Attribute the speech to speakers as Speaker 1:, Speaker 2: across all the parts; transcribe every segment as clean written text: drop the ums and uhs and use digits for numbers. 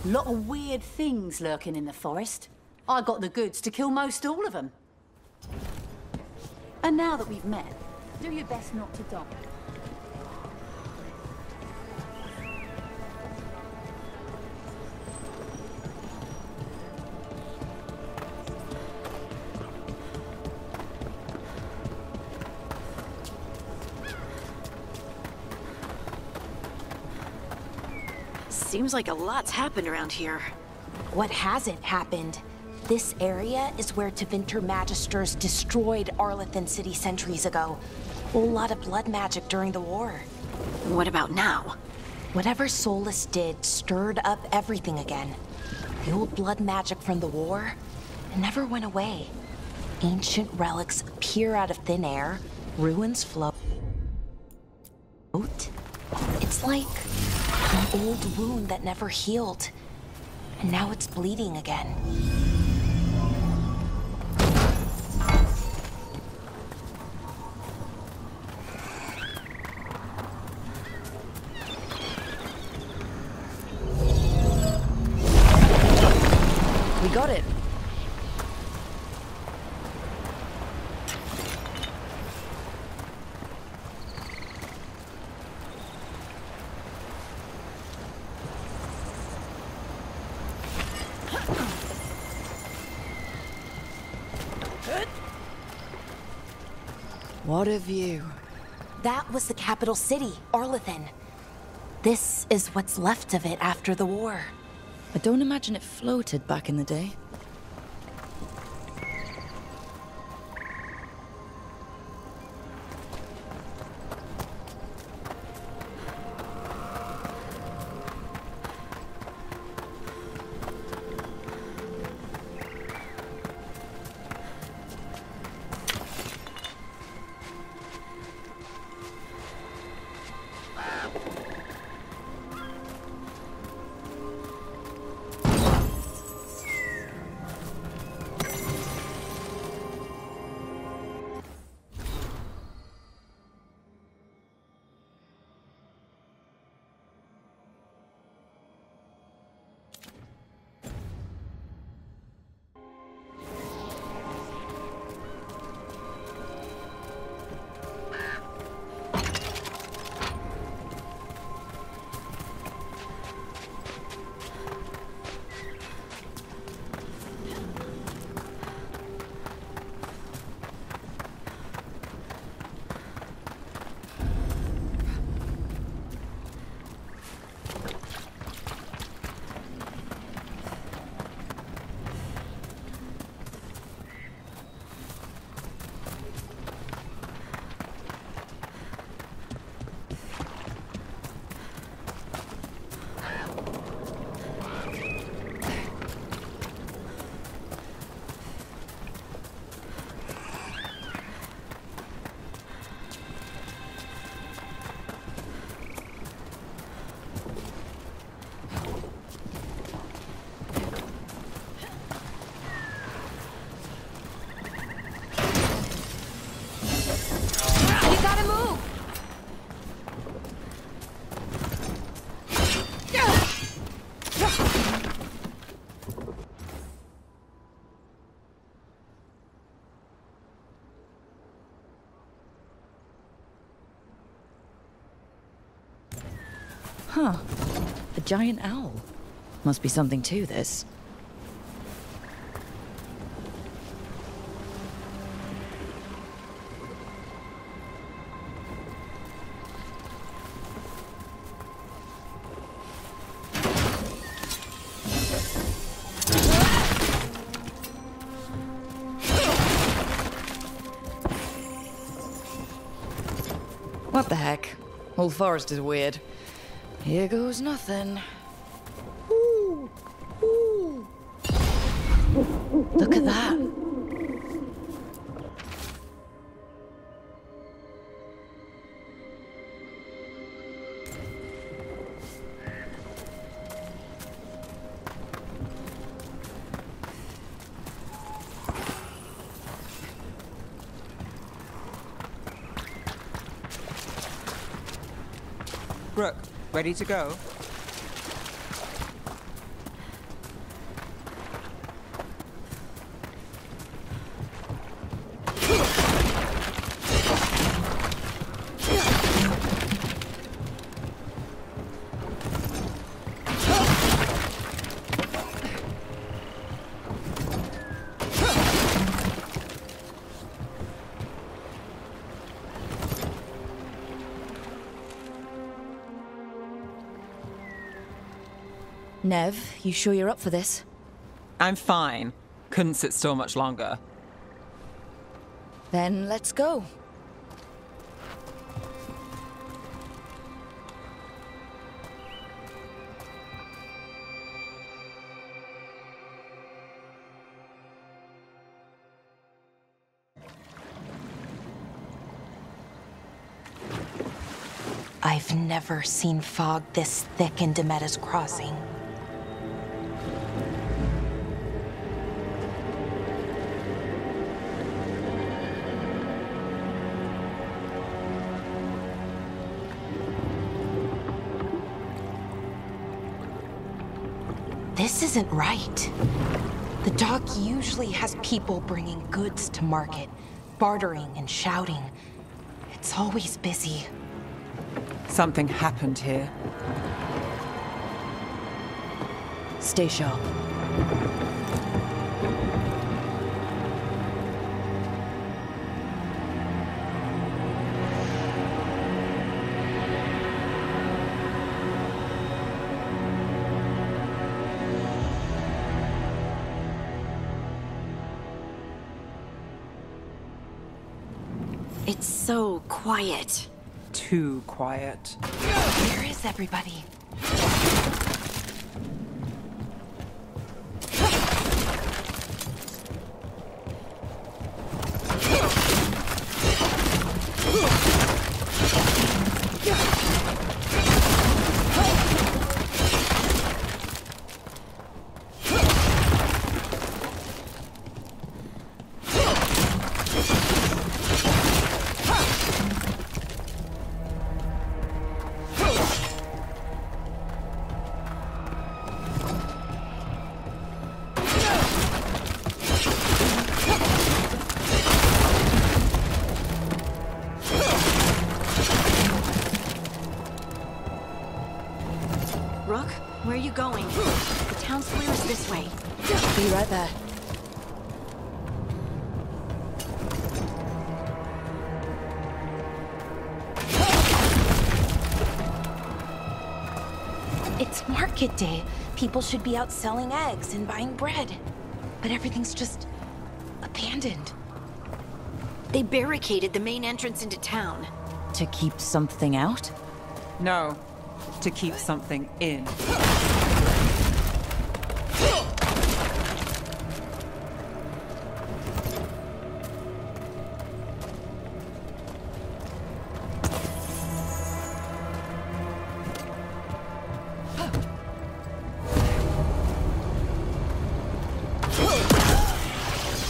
Speaker 1: Lot of weird things lurking in the forest. I got the goods to kill most all of them. And now that we've met, do your best not to die.
Speaker 2: Seems like a lot's happened around here.
Speaker 3: What hasn't happened? This area is where Tevinter Magisters destroyed Arlathan City centuries ago. Whole lot of blood magic during the war.
Speaker 2: What about now?
Speaker 3: Whatever Solus did stirred up everything again. The old blood magic from the war, it never went away. Ancient relics appear out of thin air, ruins float. It's like an old wound that never healed, and now it's bleeding again.
Speaker 2: We got it. What a view.
Speaker 3: That was the capital city, Arlathan. This is what's left of it after the war.
Speaker 4: I don't imagine it floated back in the day. Huh. A giant owl. Must be something to this. What the heck? Whole forest is weird. Here goes nothing. Ooh. Ooh. Look at that.
Speaker 5: Rook, ready to go?
Speaker 4: Nev, you sure you're up for this?
Speaker 5: I'm fine. Couldn't sit still much longer.
Speaker 4: Then let's go.
Speaker 3: I've never seen fog this thick in Demetta's Crossing. This isn't right. The dock usually has people bringing goods to market, bartering and shouting. It's always busy.
Speaker 5: Something happened here.
Speaker 4: Stay sharp.
Speaker 2: It's so quiet.
Speaker 5: Too quiet.
Speaker 3: Where is everybody?
Speaker 2: Rook, where are you going? The town square is this way.
Speaker 4: Be right there.
Speaker 3: It's market day. People should be out selling eggs and buying bread. But everything's just abandoned.
Speaker 2: They barricaded the main entrance into town.
Speaker 4: To keep something out?
Speaker 5: No, to keep something in.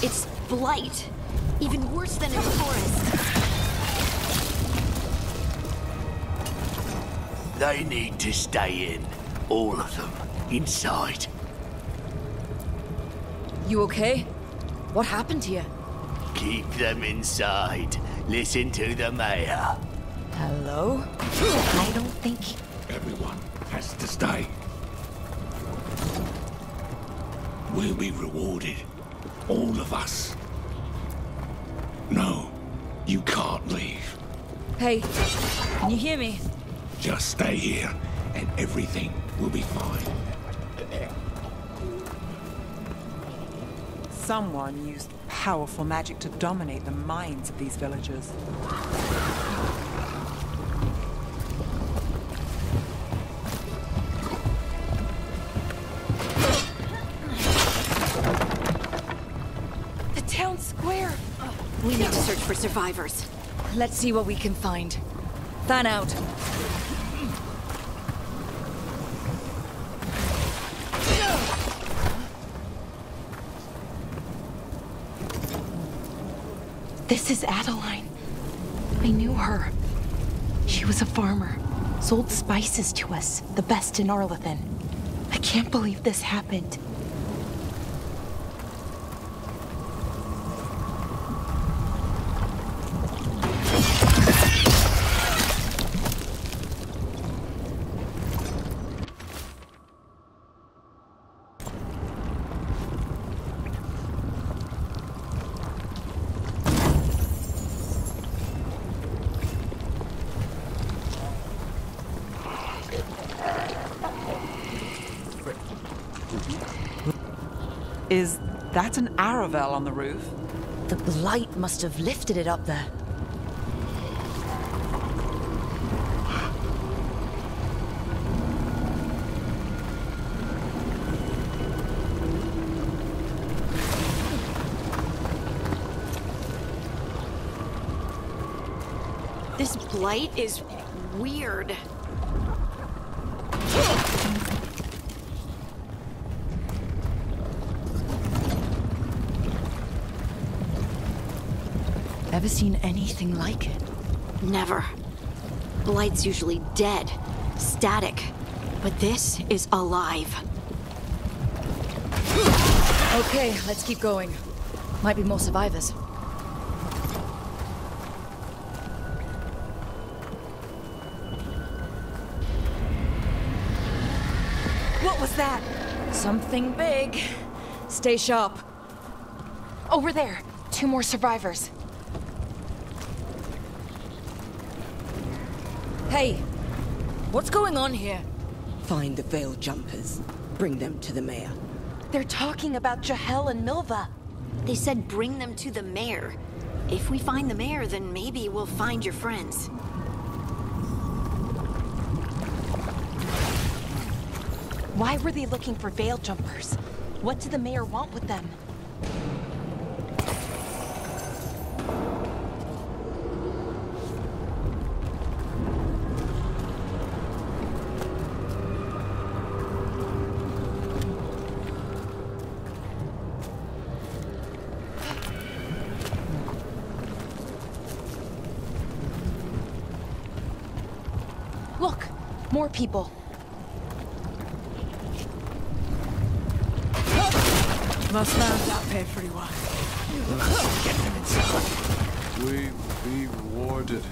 Speaker 2: It's blight. Even worse than in the forest.
Speaker 6: They need to stay in. All of them. Inside.
Speaker 4: You okay? What happened to you?
Speaker 6: Keep them inside. Listen to the mayor.
Speaker 4: Hello?
Speaker 3: I don't think...
Speaker 7: Everyone has to stay. We'll be rewarded. All of us. No, you can't leave.
Speaker 4: Hey, can you hear me?
Speaker 7: Just stay here, and everything will be fine.
Speaker 5: Someone used powerful magic to dominate the minds of these villagers.
Speaker 3: The town square!
Speaker 2: We need to search for survivors.
Speaker 4: Let's see what we can find. Fan out.
Speaker 3: This is Adeline. I knew her. She was a farmer. Sold spices to us, the best in Arlethan. I can't believe this happened.
Speaker 5: Is that an Aravel on the roof?
Speaker 4: The blight must have lifted it up there.
Speaker 2: This blight is weird.
Speaker 4: Ever seen anything like it?
Speaker 2: Never. Blight's usually dead, static. But this is alive.
Speaker 4: Okay, let's keep going. Might be more survivors.
Speaker 3: What was that?
Speaker 4: Something big. Stay sharp.
Speaker 3: Over there. 2 more survivors.
Speaker 4: Hey, what's going on here?
Speaker 8: Find the veil jumpers. Bring them to the mayor.
Speaker 3: They're talking about Jahel and Milva.
Speaker 2: They said bring them to the mayor. If we find the mayor, then maybe we'll find your friends.
Speaker 3: Why were they looking for veil jumpers? What did the mayor want with them? Look, more people.
Speaker 5: Must have that paid pretty well.
Speaker 6: Get them inside.
Speaker 9: We will be rewarded.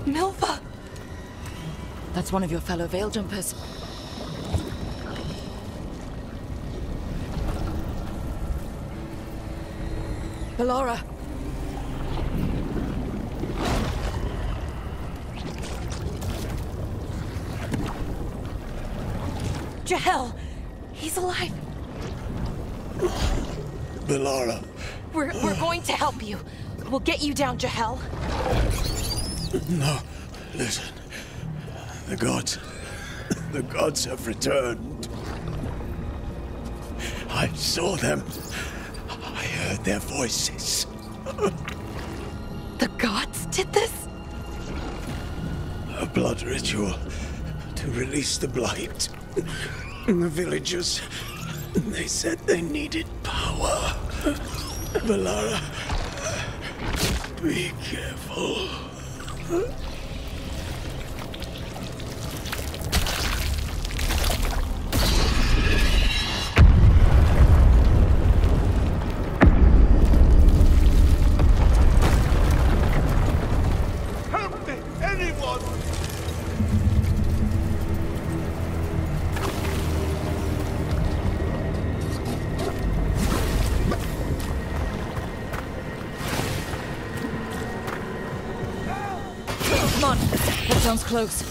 Speaker 3: Milva!
Speaker 4: That's one of your fellow veil jumpers. Ballora!
Speaker 3: Jahel! He's alive!
Speaker 7: Ballora.
Speaker 3: We're going to help you. We'll get you down, Jahel.
Speaker 7: No, listen. The gods have returned. I saw them. I heard their voices.
Speaker 3: The gods did this?
Speaker 7: A blood ritual to release the blight. The villagers, they said they needed power. Ballora, be careful.
Speaker 6: Help me, anyone!
Speaker 4: Come on, that sounds close.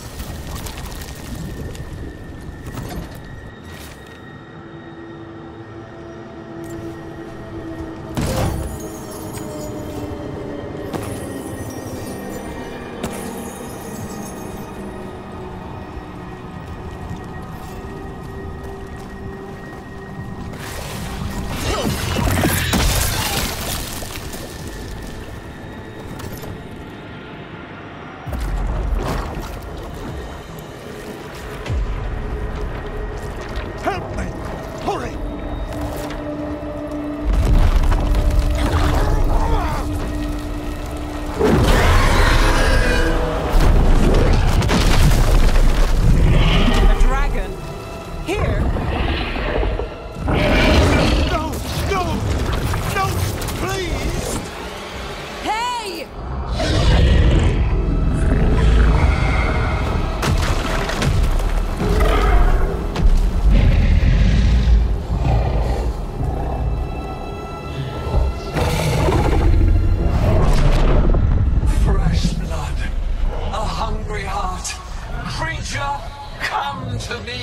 Speaker 9: to me!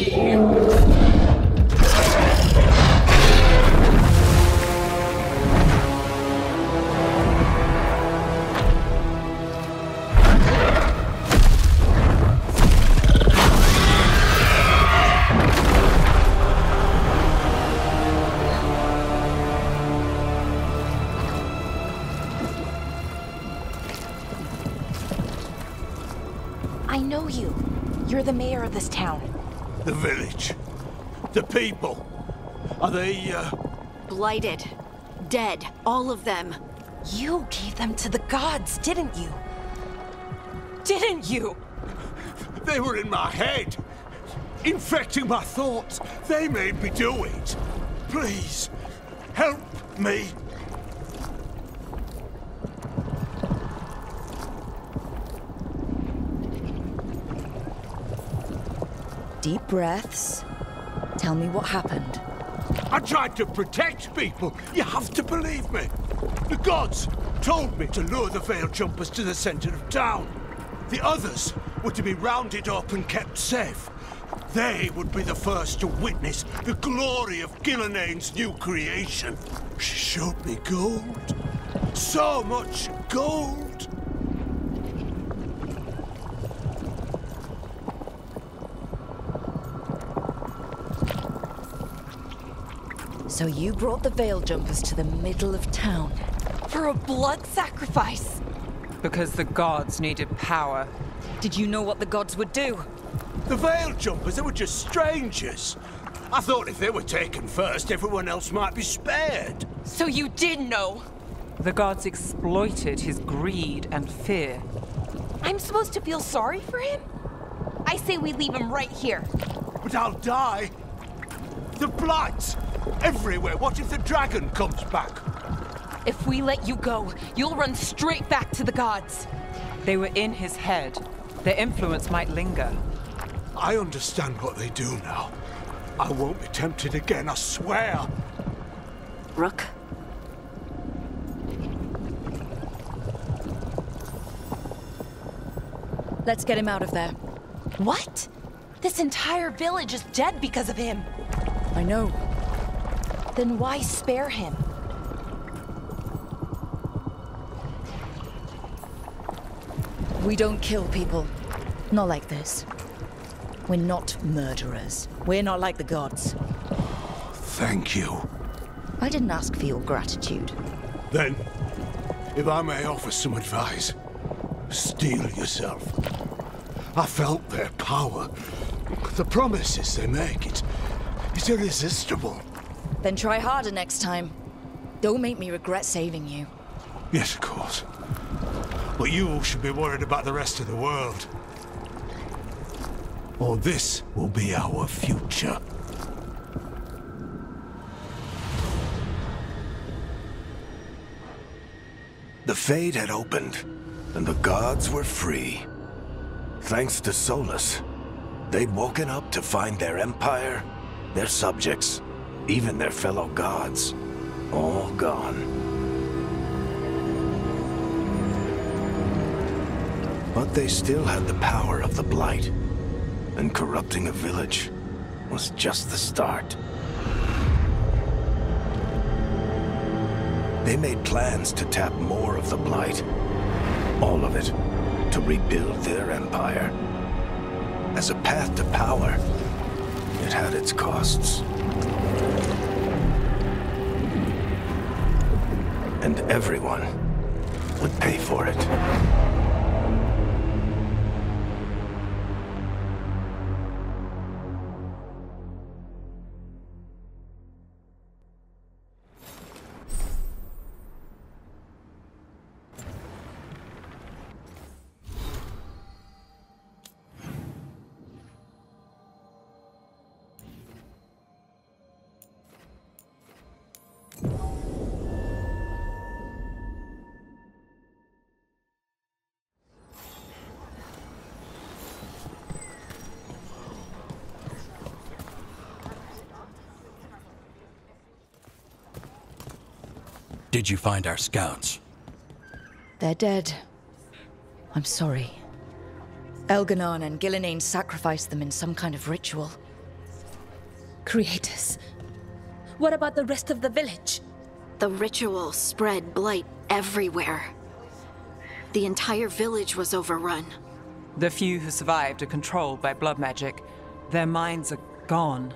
Speaker 3: I know you. You're the mayor of this town.
Speaker 6: The village. The people. Are they,
Speaker 2: Blighted. Dead. All of them.
Speaker 3: You gave them to the gods, didn't you? Didn't you?
Speaker 6: They were in my head. Infecting my thoughts. They made me do it. Please, help me.
Speaker 4: Deep breaths. Tell me what happened.
Speaker 6: I tried to protect people. You have to believe me. The gods told me to lure the Veil Jumpers to the center of town. The others were to be rounded up and kept safe. They would be the first to witness the glory of Gilneain's new creation. She showed me gold. So much gold.
Speaker 4: So you brought the Veil Jumpers to the middle of town.
Speaker 3: For a blood sacrifice.
Speaker 5: Because the gods needed power.
Speaker 4: Did you know what the gods would do?
Speaker 6: The Veil Jumpers, they were just strangers. I thought if they were taken first, everyone else might be spared.
Speaker 3: So you did know?
Speaker 5: The gods exploited his greed and fear.
Speaker 3: I'm supposed to feel sorry for him? I say we leave him right here.
Speaker 6: But I'll die. The blight! Everywhere. What if the dragon comes back?
Speaker 3: If we let you go, you'll run straight back to the gods.
Speaker 5: They were in his head. Their influence might linger.
Speaker 6: I understand what they do now. I won't be tempted again, I swear.
Speaker 2: Rook?
Speaker 4: Let's get him out of there.
Speaker 3: What? This entire village is dead because of him.
Speaker 4: I know.
Speaker 3: Then why spare him?
Speaker 4: We don't kill people. Not like this. We're not murderers. We're not like the gods.
Speaker 6: Thank you.
Speaker 4: I didn't ask for your gratitude.
Speaker 6: Then, if I may offer some advice, steel yourself. I felt their power. The promises they make, it's irresistible.
Speaker 4: Then try harder next time. Don't make me regret saving you.
Speaker 6: Yes, of course. But you should be worried about the rest of the world. Or this will be our future.
Speaker 7: The Fade had opened, and the gods were free. Thanks to Solus, they'd woken up to find their empire, their subjects, even their fellow gods, all gone. But they still had the power of the Blight, and corrupting a village was just the start. They made plans to tap more of the Blight, all of it, to rebuild their empire. As a path to power, it had its costs. And everyone would pay for it.
Speaker 10: Did you find our scouts?
Speaker 4: They're dead. I'm sorry. Elganon and Gillenane sacrificed them in some kind of ritual.
Speaker 11: Creators. What about the rest of the village?
Speaker 2: The ritual spread blight everywhere. The entire village was overrun.
Speaker 5: The few who survived are controlled by blood magic. Their minds are gone.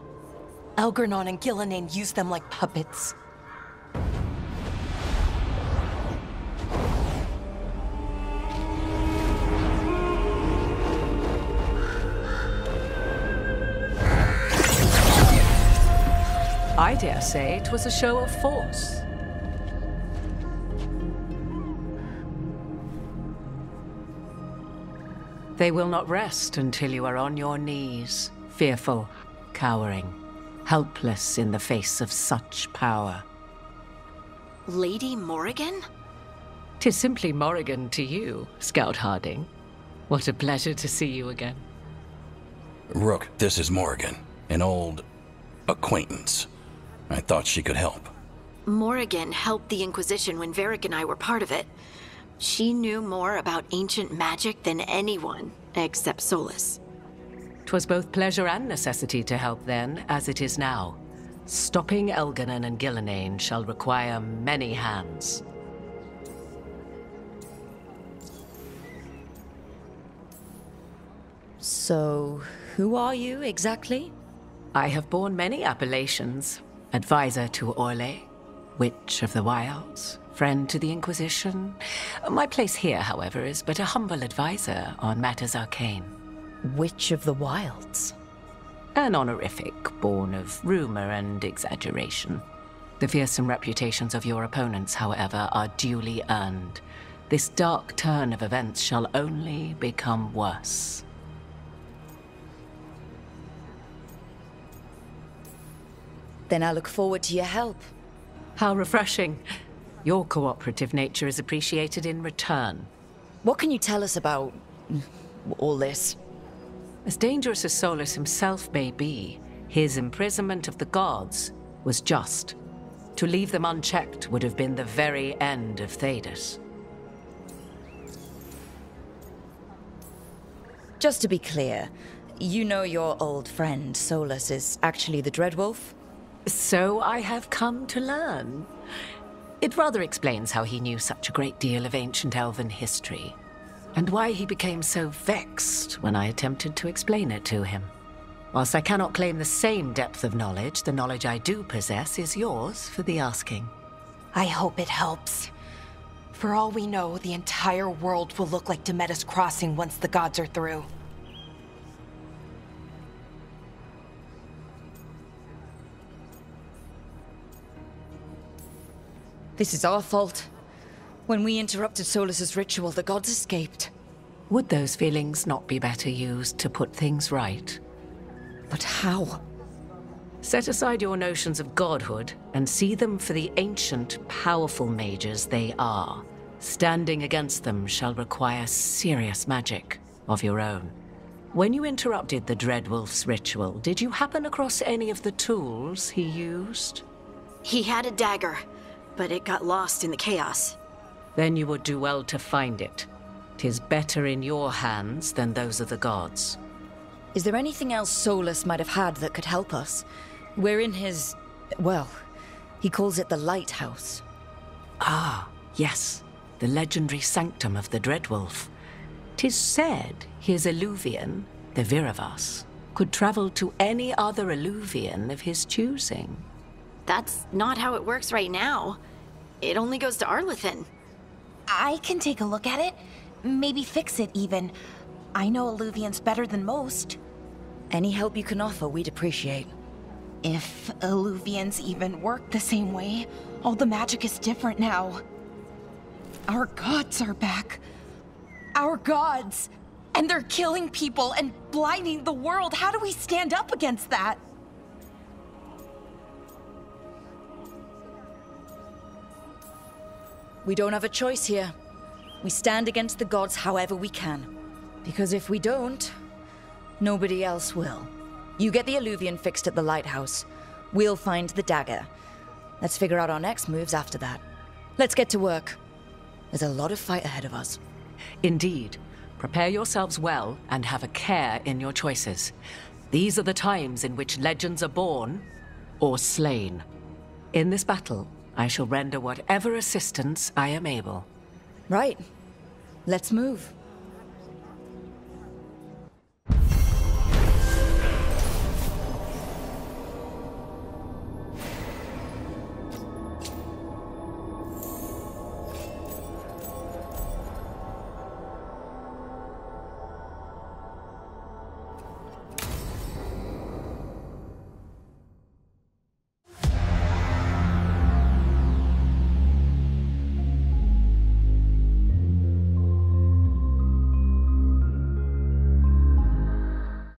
Speaker 3: Elganon and Gillenane used them like puppets.
Speaker 12: I dare say it was a show of force. They will not rest until you are on your knees, fearful, cowering, helpless in the face of such power.
Speaker 2: Lady Morrigan?
Speaker 12: 'Tis simply Morrigan to you, Scout Harding. What a pleasure to see you again.
Speaker 10: Rook, this is Morrigan, an old acquaintance. I thought she could help.
Speaker 2: Morrigan helped the Inquisition when Varric and I were part of it. She knew more about ancient magic than anyone, except Solus.
Speaker 12: 'Twas both pleasure and necessity to help then, as it is now. Stopping Elganon and Gillenane shall require many hands.
Speaker 4: So, who are you exactly?
Speaker 12: I have borne many appellations. Advisor to Orlais, Witch of the Wilds, friend to the Inquisition. My place here, however, is but a humble advisor on matters arcane.
Speaker 4: Witch of the Wilds?
Speaker 12: An honorific born of rumor and exaggeration. The fearsome reputations of your opponents, however, are duly earned. This dark turn of events shall only become worse.
Speaker 4: Then I look forward to your help.
Speaker 12: How refreshing. Your cooperative nature is appreciated in return.
Speaker 4: What can you tell us about all this?
Speaker 12: As dangerous as Solus himself may be, his imprisonment of the gods was just. To leave them unchecked would have been the very end of Thedas.
Speaker 4: Just to be clear, you know your old friend Solus is actually the Dreadwolf?
Speaker 12: So I have come to learn. It rather explains how he knew such a great deal of ancient Elven history, and why he became so vexed when I attempted to explain it to him. Whilst I cannot claim the same depth of knowledge, the knowledge I do possess is yours for the asking.
Speaker 3: I hope it helps. For all we know, the entire world will look like Demetis Crossing once the gods are through.
Speaker 4: This is our fault. When we interrupted Solus's ritual, the gods escaped.
Speaker 12: Would those feelings not be better used to put things right?
Speaker 4: But how?
Speaker 12: Set aside your notions of godhood and see them for the ancient, powerful mages they are. Standing against them shall require serious magic of your own. When you interrupted the Dreadwolf's ritual, did you happen across any of the tools he used?
Speaker 2: He had a dagger, but it got lost in the chaos.
Speaker 12: Then you would do well to find it. 'Tis better in your hands than those of the gods.
Speaker 4: Is there anything else Solus might have had that could help us? We're in his... well, he calls it the Lighthouse.
Speaker 12: Ah, yes. The legendary sanctum of the Dreadwolf. 'Tis said his Eluvian, the Viravas, could travel to any other Eluvian of his choosing.
Speaker 2: That's not how it works right now. It only goes to Arlethan.
Speaker 3: I can take a look at it. Maybe fix it, even. I know Eluvians better than most.
Speaker 4: Any help you can offer, we'd appreciate.
Speaker 3: If Eluvians even work the same way, all the magic is different now. Our gods are back. Our gods! And they're killing people and blinding the world. How do we stand up against that?
Speaker 4: We don't have a choice here. We stand against the gods however we can. Because if we don't, nobody else will. You get the Eluvian fixed at the lighthouse. We'll find the dagger. Let's figure out our next moves after that. Let's get to work. There's a lot of fight ahead of us.
Speaker 12: Indeed. Prepare yourselves well and have a care in your choices. These are the times in which legends are born or slain. In this battle, I shall render whatever assistance I am able.
Speaker 4: Right. Let's move.